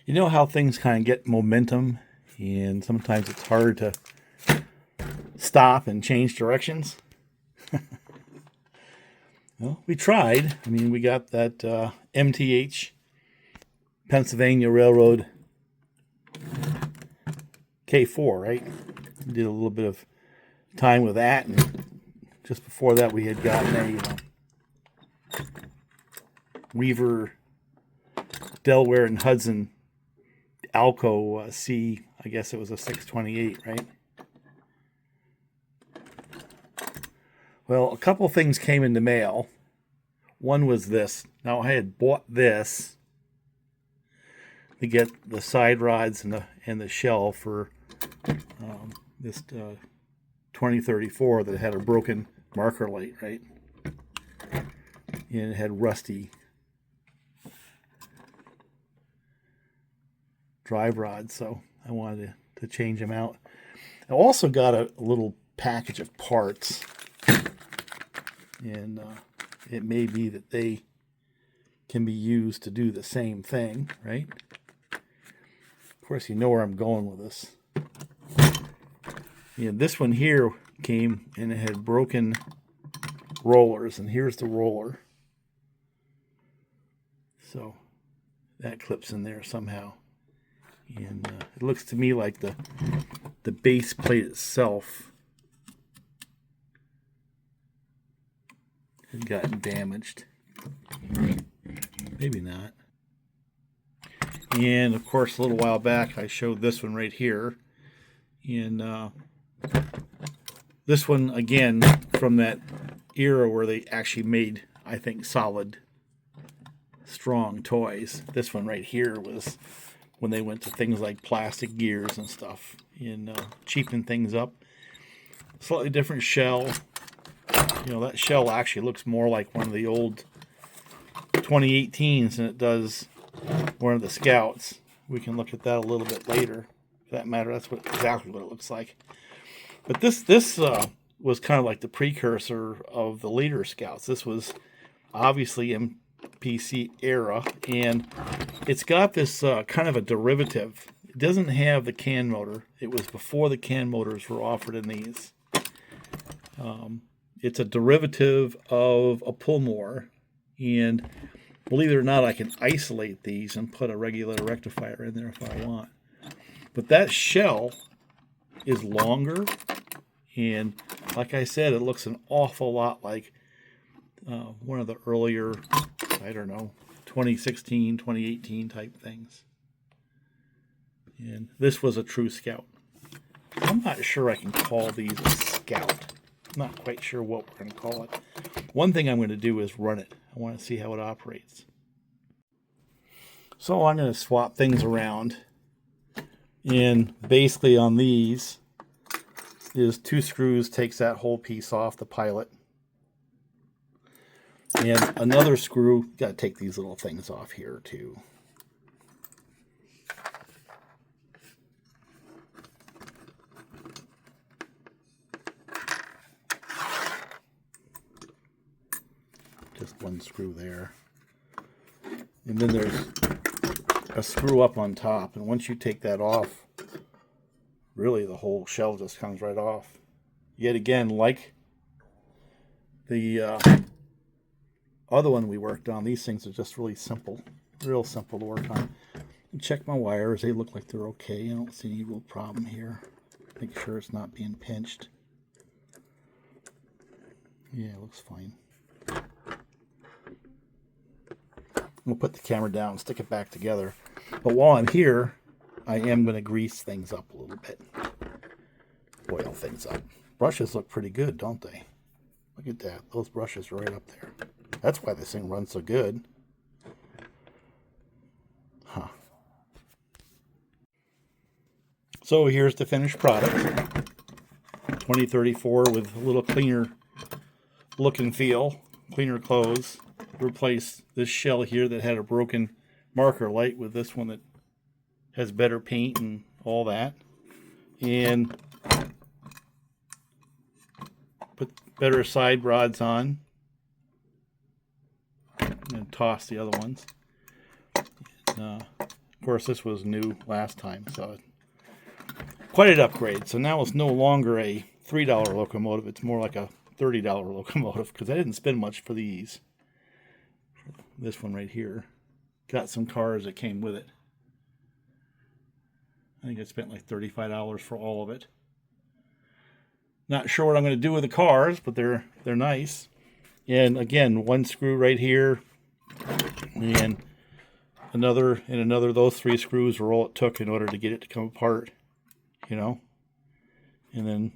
You know how things kind of get momentum, and sometimes it's hard to stop and change directions? Well, we tried. I mean, we got that MTH, Pennsylvania Railroad K4, right? We did a little bit of time with that, and just before that we had gotten a Weaver, Delaware, and Hudson Alco C, I guess it was a 628, right? Well, a couple things came in the mail. One was this. Now, I had bought this to get the side rods and the shell for this 2034 that had a broken marker light, right? And it had rusty drive rods, so I wanted to change them out. I also got a little package of parts, and it may be that they can be used to do the same thing, right? Of course, you know where I'm going with this. Yeah, this one here came and it had broken rollers, and here's the roller. So that clips in there somehow. And it looks to me like the base plate itself had gotten damaged. Maybe not. And of course, a little while back, I showed this one right here. And this one, again, from that era where they actually made, I think, solid, strong toys. This one right here was when they went to things like plastic gears and stuff, and cheapened things up. Slightly different shell. You know, that shell actually looks more like one of the old 2018s than it does one of the Scouts. We can look at that a little bit later. For that matter, that's exactly what it looks like. But this was kind of like the precursor of the later Scouts. This was obviously MPC era, and it's got this kind of a derivative. It doesn't have the can motor. It was before the can motors were offered in these. It's a derivative of a pull-more, and believe it or not, I can isolate these and put a regular rectifier in there if I want. But that shell is longer, and like I said, it looks an awful lot like one of the earlier, I don't know, 2016, 2018 type things. And this was a true Scout. I'm not sure I can call these a Scout. I'm not quite sure what we're going to call it. One thing I'm going to do is run it. I want to see how it operates. So I'm going to swap things around. And basically on these is 2 screws, takes that whole piece off the pilot. And another screw, got to take these little things off here too. Just one screw there. And then there's a screw up on top, and once you take that off, really the whole shell just comes right off. Yet again, like the other one we worked on, these things are just really simple, real simple to work on. Check my wires, they look like they're okay. I don't see any real problem here. Make sure it's not being pinched. Yeah, it looks fine. We'll put the camera down and stick it back together. But while I'm here, I am going to grease things up a little bit. Oil things up. Brushes look pretty good, don't they? Look at that. Those brushes are right up there. That's why this thing runs so good. Huh. So here's the finished product. 2034 with a little cleaner look and feel. Cleaner clothes. Replace this shell here that had a broken marker light with this one that has better paint and all that, and put better side rods on and toss the other ones. And, Of course, this was new last time, so quite an upgrade. So now it's no longer a $3 locomotive. It's more like a $30 locomotive because I didn't spend much for these. This one right here. Got some cars that came with it. I think I spent like $35 for all of it. Not sure what I'm going to do with the cars, but they're nice. And again, one screw right here, and another. Those 3 screws were all it took in order to get it to come apart, you know. And then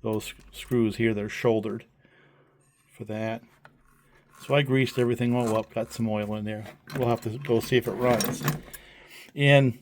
those screws here, they're shouldered for that. So I greased everything all up, got some oil in there. We'll have to go see if it runs. And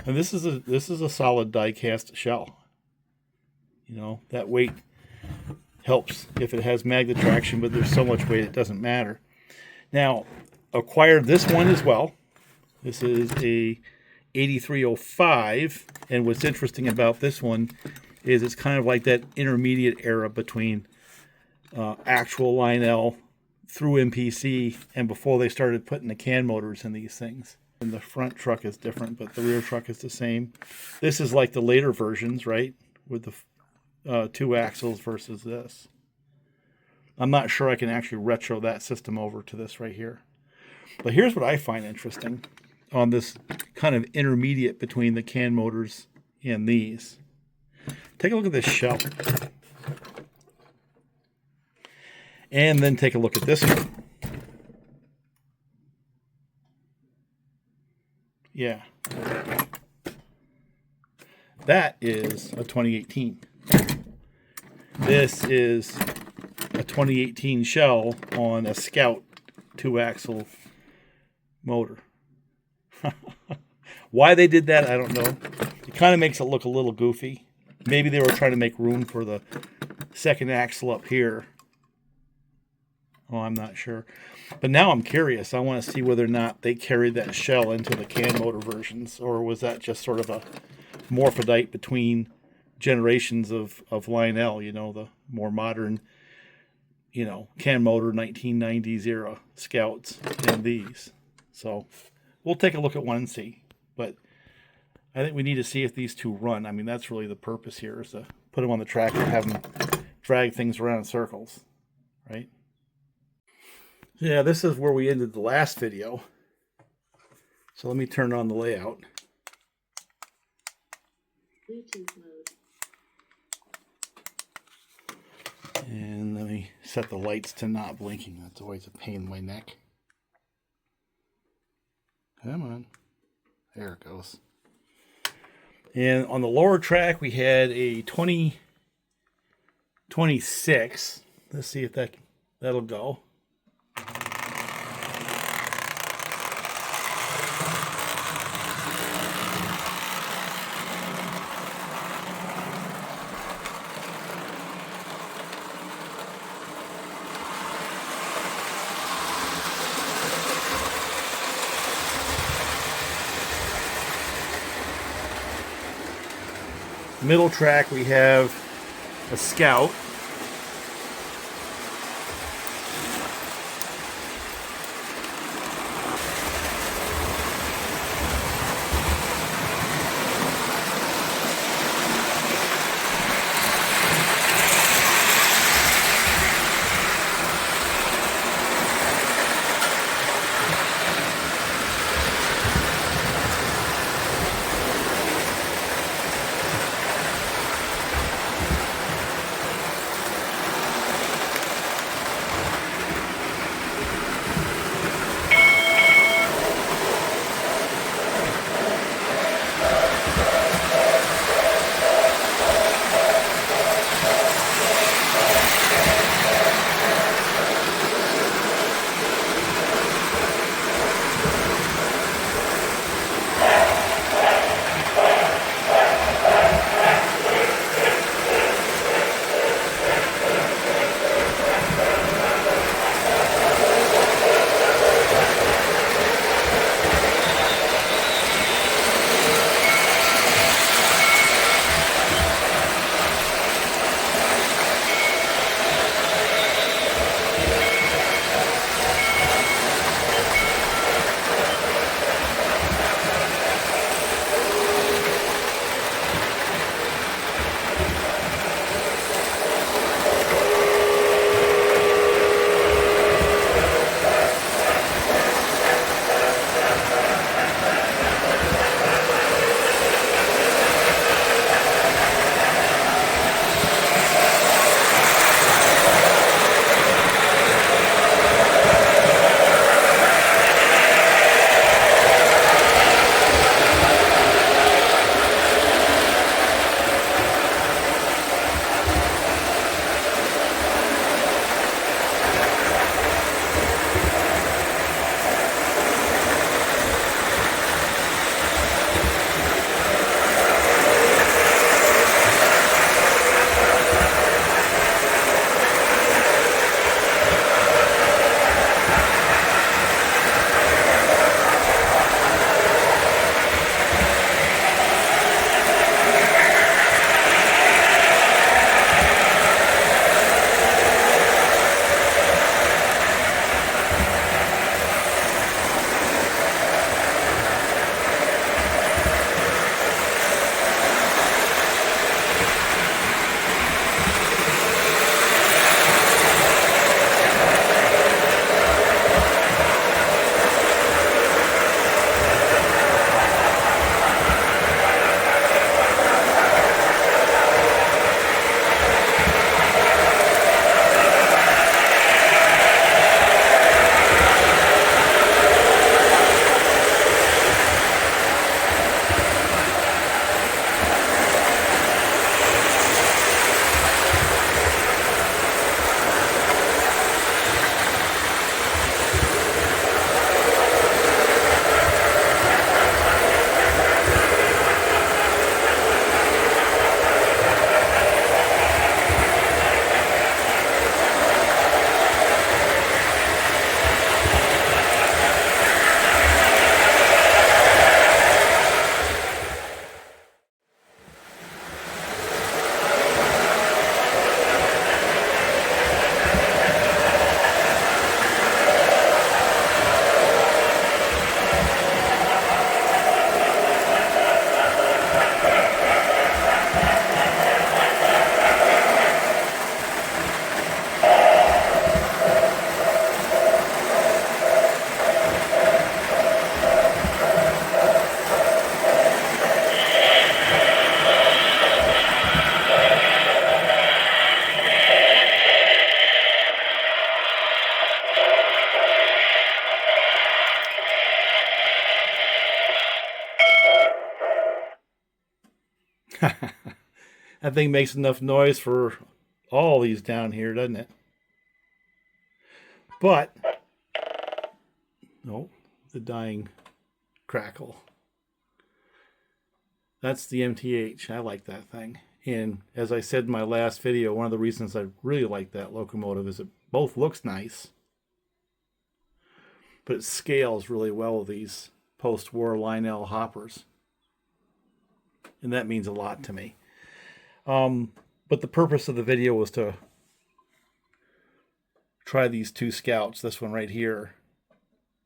this is a solid die cast shell. You know, that weight helps if it has magnet traction, but there's so much weight it doesn't matter. Now, acquired this one as well. This is a 8305, and what's interesting about this one is it's kind of like that intermediate era between actual Lionel through MPC and before they started putting the can motors in these things. And the front truck is different, but the rear truck is the same. This is like the later versions, right? With the 2 axles versus this. I'm not sure I can actually retro that system over to this right here. But here's what I find interesting on this kind of intermediate between the can motors and these. Take a look at this shell. And then take a look at this one. Yeah. That is a 2018. This is a 2018 shell on a Scout 2-axle motor. Why they did that, I don't know. It kind of makes it look a little goofy. Maybe they were trying to make room for the second axle up here. Oh, I'm not sure. But now I'm curious. I want to see whether or not they carried that shell into the can motor versions, or was that just sort of a morphodite between generations of Lionel, you know, the more modern, you know, can motor 1990s era Scouts and these. So we'll take a look at one and see. But I think we need to see if these two run. I mean, that's really the purpose here, is to put them on the track and have them drag things around in circles, right? Yeah, this is where we ended the last video. So let me turn on the layout. Bluetooth mode. And let me set the lights to not blinking. That's always a pain in my neck. Come on. There it goes. And on the lower track, we had a 2026. Let's see if that'll go. Middle track, we have a Scout. That thing makes enough noise for all these down here, doesn't it? But, no, the dying crackle. That's the MTH. I like that thing. And as I said in my last video, one of the reasons I really like that locomotive is it both looks nice, but it scales really well with these post-war Lionel hoppers. And that means a lot to me. But the purpose of the video was to try these two Scouts, this one right here,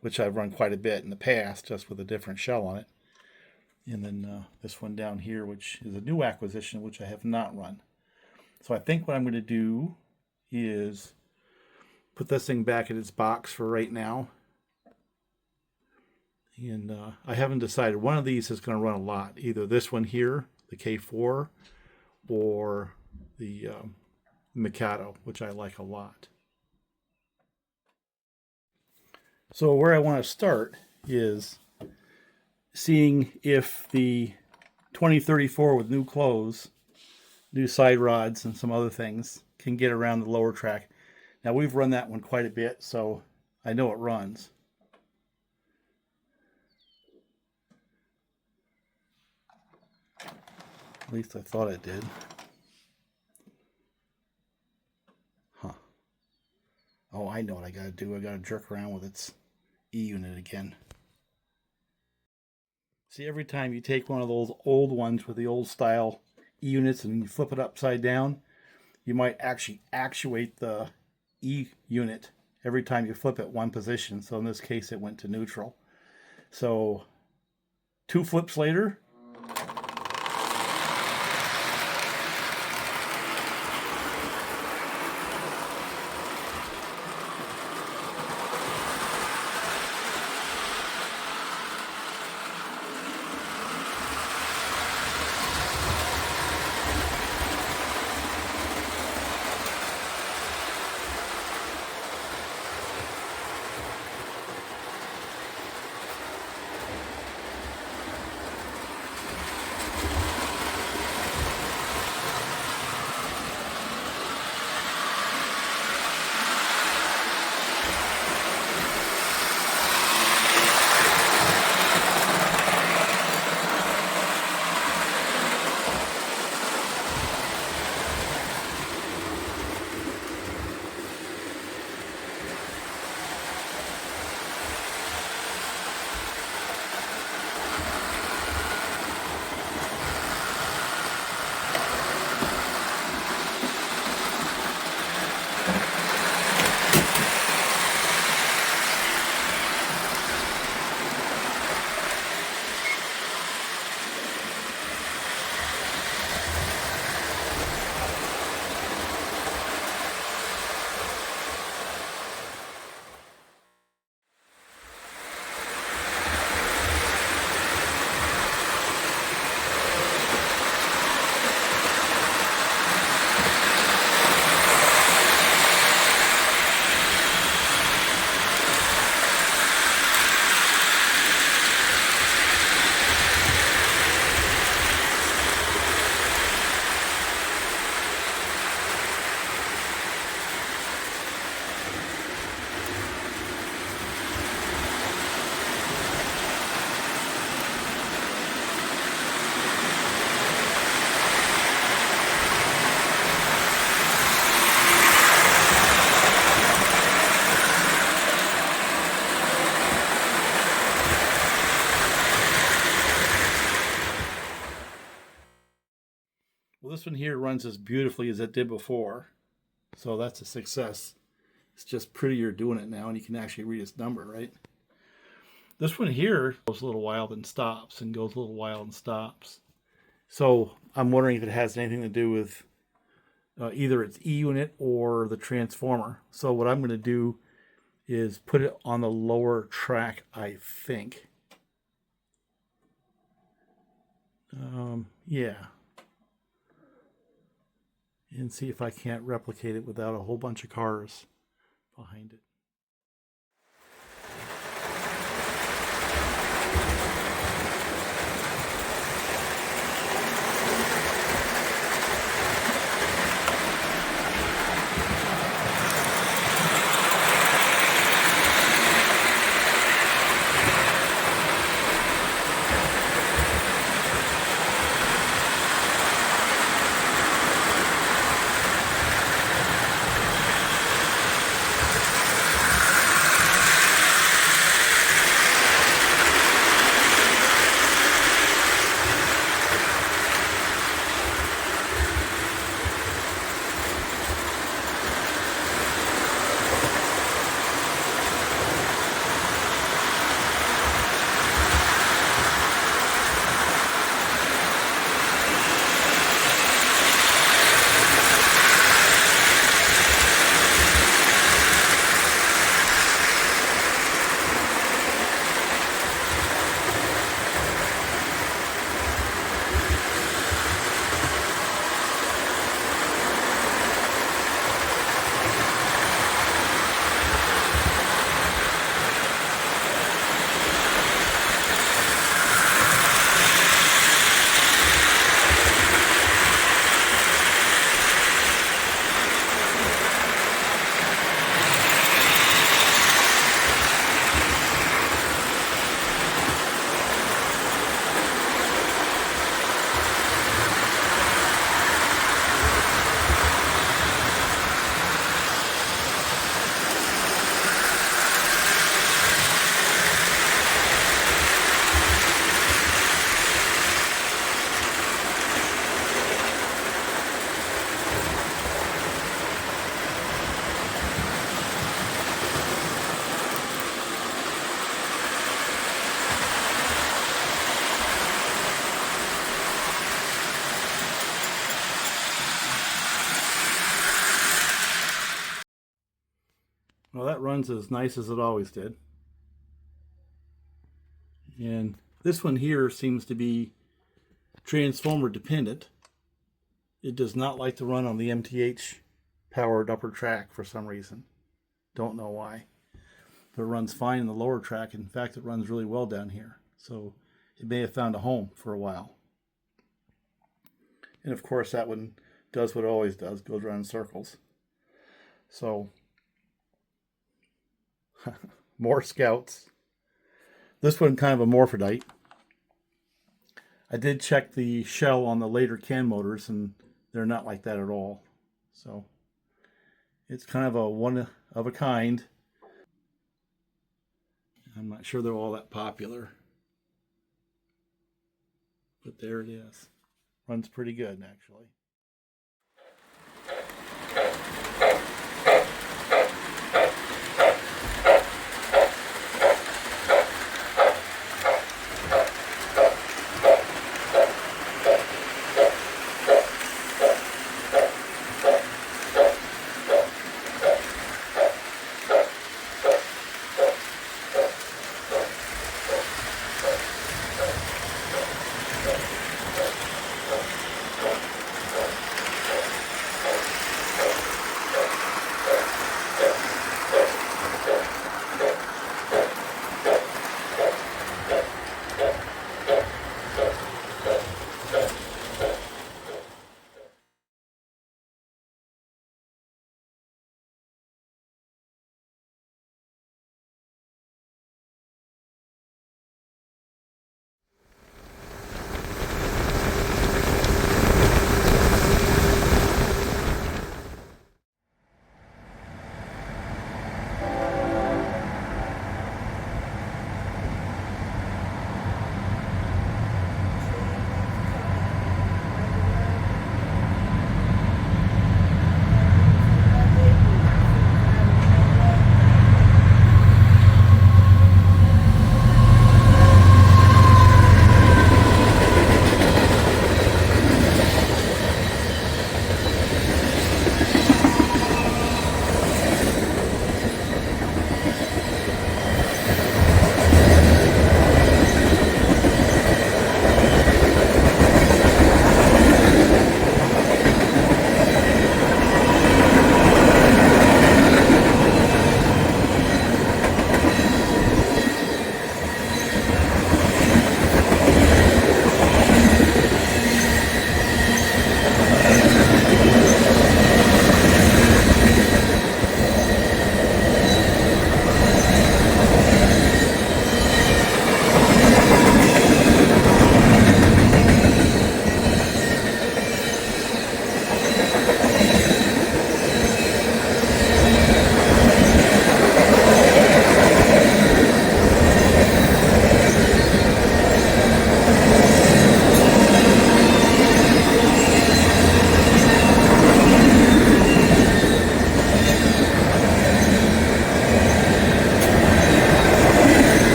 which I've run quite a bit in the past, just with a different shell on it. And then this one down here, which is a new acquisition, which I have not run. So I think what I'm going to do is put this thing back in its box for right now. And I haven't decided. One of these is going to run a lot. Either this one here, the K4, or the Mikado, which I like a lot. So where I want to start is seeing if the 2034 with new clothes, new side rods, and some other things can get around the lower track. Now we've run that one quite a bit, so I know it runs. At least I thought it did. Huh. Oh, I know what I gotta do. I gotta jerk around with its E-unit again. See, every time you take one of those old ones with the old style E-units and you flip it upside down, you might actually actuate the E-unit every time you flip it one position. So in this case, it went to neutral. So 2 flips later, well, this one here runs as beautifully as it did before. So that's a success. It's just prettier doing it now, and you can actually read its number, right? This one here goes a little while and stops, and goes a little while and stops. So I'm wondering if it has anything to do with either its E-unit or the transformer. So what I'm going to do is put it on the lower track, I think. Yeah. And see if I can't replicate it without a whole bunch of cars behind it. Well, that runs as nice as it always did. And this one here seems to be transformer dependent. It does not like to run on the MTH powered upper track for some reason. Don't know why. But it runs fine in the lower track. In fact, it runs really well down here. So it may have found a home for a while. And of course, that one does what it always does, goes around in circles. So, more Scouts. This one kind of a morphodite. I did check the shell on the later CAN motors, and they're not like that at all. So, it's kind of a one of a kind. I'm not sure they're all that popular. But there it is. Runs pretty good, actually.